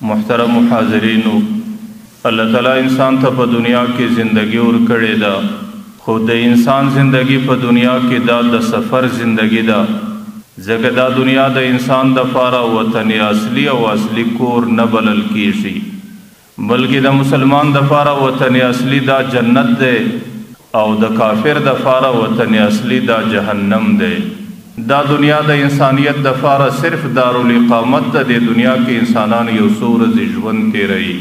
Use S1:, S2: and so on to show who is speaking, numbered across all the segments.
S1: محترم حاضرینو، اللہ تعالیٰ انسان تا پا دنیا کی زندگی ورکڑی دا، خود دا انسان زندگی پا دنیا کی دا سفر زندگی دا، زکر دا دنیا دا انسان دا پارا وطن اصلی او اصلی کور نبلل کیشی، بلکہ دا مسلمان دا پارا وطن اصلی دا جنت دے او دا کافر دا پارا وطن اصلی دا جہنم دے۔ دا دنیا دا انسانیت دا پارا صرف دارالاقامت دا دے دنیا کے انسانان یو سورز ژوند کے رہی،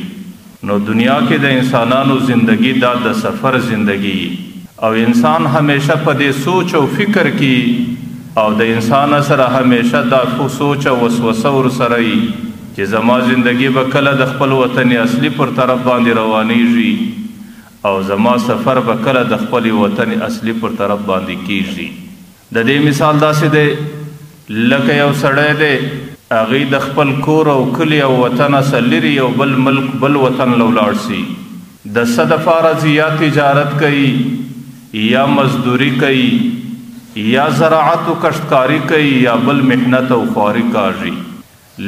S1: نو دنیا کے دا انسانانو زندگی دا سفر زندگی او انسان ہمیشہ پا دے سوچ و فکر کی او دا انسان سر ہمیشہ دا سوچ و وسوسہ سرائی کہ زما زندگی با کل دا خپل وطن اصلی پر طرف باندی روانی جی او زما سفر با کل دا خپل وطن اصلی پر طرف باندی کی جی۔ دا دے مثال دا سی دے لکه یو سڑے دے اغی د خپل کور او کلی او وطن سلیری او بل ملک بل وطن لولاړ سی، د صد فارز یا تجارت کئی یا مزدوری کئی یا زراعت و کشتکاری کئی یا بل محنت او خواری کاجی،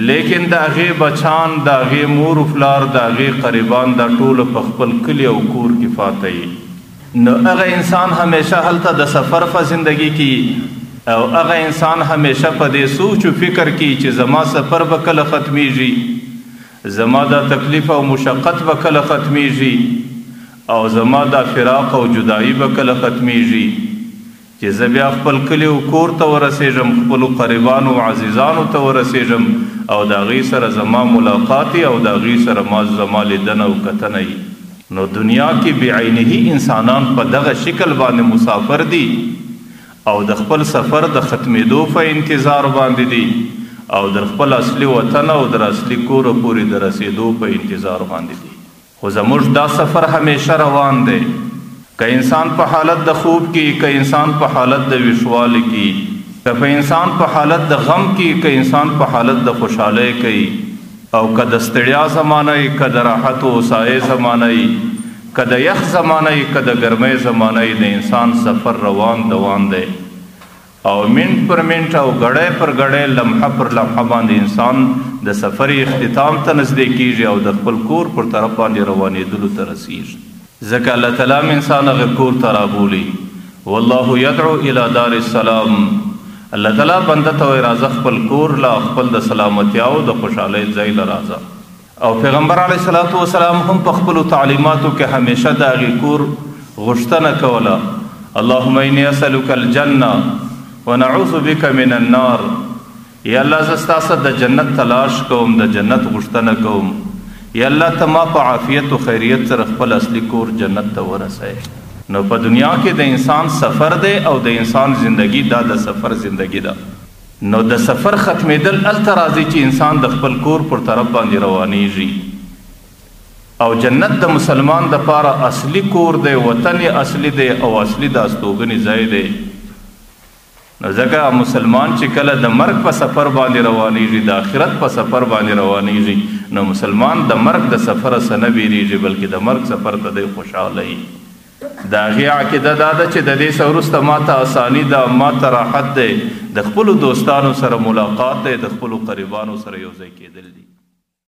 S1: لیکن دا اغی بچان دا اغی مور افلار دا اغی قریبان دا ټول په خپل کلی او کور کی فاتحی، نو اغا انسان ہمیشہ حلتا دا سفر فا زندگی کی او اغا انسان ہمیشہ پا دے سوچ و فکر کی چی زما سفر بکل ختمی جی، زما دا تکلیف و مشقت بکل ختمی جی او زما دا فراق و جدائی بکل ختمی جی، چی زبیا خپل کلی و کور تا ورسیجم، خپل قریبان و عزیزان تا ورسیجم او دا غی سر زما ملاقاتی او دا غی سر ما زما لدن و کتنی، نو دنیا کی بعینہی انسانان پا دغ شکل باندې مسافر دی او د خپل سفر د ختمیدو په انتظار باندې دی او د خپل اصلي وطن او د اصلي کور پورې د رسیدو په انتظار باندې دی، خو زموږ دا سفر همیشه روان دی، که انسان په حالت د خوب کی، که انسان په حالت د وشوال کی، که انسان په حالت د غم کی، که انسان په حالت د خوشحالی کی او که د ستړیا زمانه که د راحت و سایه زمانه که د یخ زمانه که د ګرمۍ زمانه د انسان سفر روان دوان دی او منټ پر منټ او غړی پر غړی لمحه پر لمحه باندې انسان د سفر اختتام ته نږدې کیږي او د خپل کور پر طرف باندې روانېدلو ته رسیږي، ځکه الله تعالی انسان هغه کور ته رابولي، والله یدعو الی دار السلام، اللہ تعالیٰ بندہ توی رازہ خپل کور لا خپل د سلامتیاو د خوشحالی ځای له رازہ، او پیغمبر علیہ السلام هم په خپلو تعلیماتو کې همیشه د هغې کور غوښتنه کوله، اللهم انی اسألک الجنه ونعوذ بک من النار، یا الله زه ستا څخه د جنت تلاش کوم، د جنت غوښتنه کوم، یا الله ته ما په عافیت و خیریت سره خپل اصلي کور جنت ته ورسوې۔ نو پا دنیا کې د انسان سفر دے او د انسان زندگی دا د سفر زندگی دا، نو د سفر ختمیدل الته راځي چې انسان د خپل کور پر طرف باندې روانیږي او جنت د مسلمان د پاره اصلي کور دی، وطن اصلي دی او اصلي د استوګنې ځای دی، نو ځکه مسلمان چې کله د مرګ په سفر باندې روانیږي، د آخرت په سفر باندې روانیږي، نو مسلمان د مرګ د سفر سره نه بیریږي بلکې د مرګ سفر ته دی خوشحاله دا غي عقیده دا ده چې د دې سورسته ماته آسانی ده، ماته راحت ده، د خپلو دوستانو سره ملاقات ده، د خپلو قریبانو سره یو ځای کېدل دي۔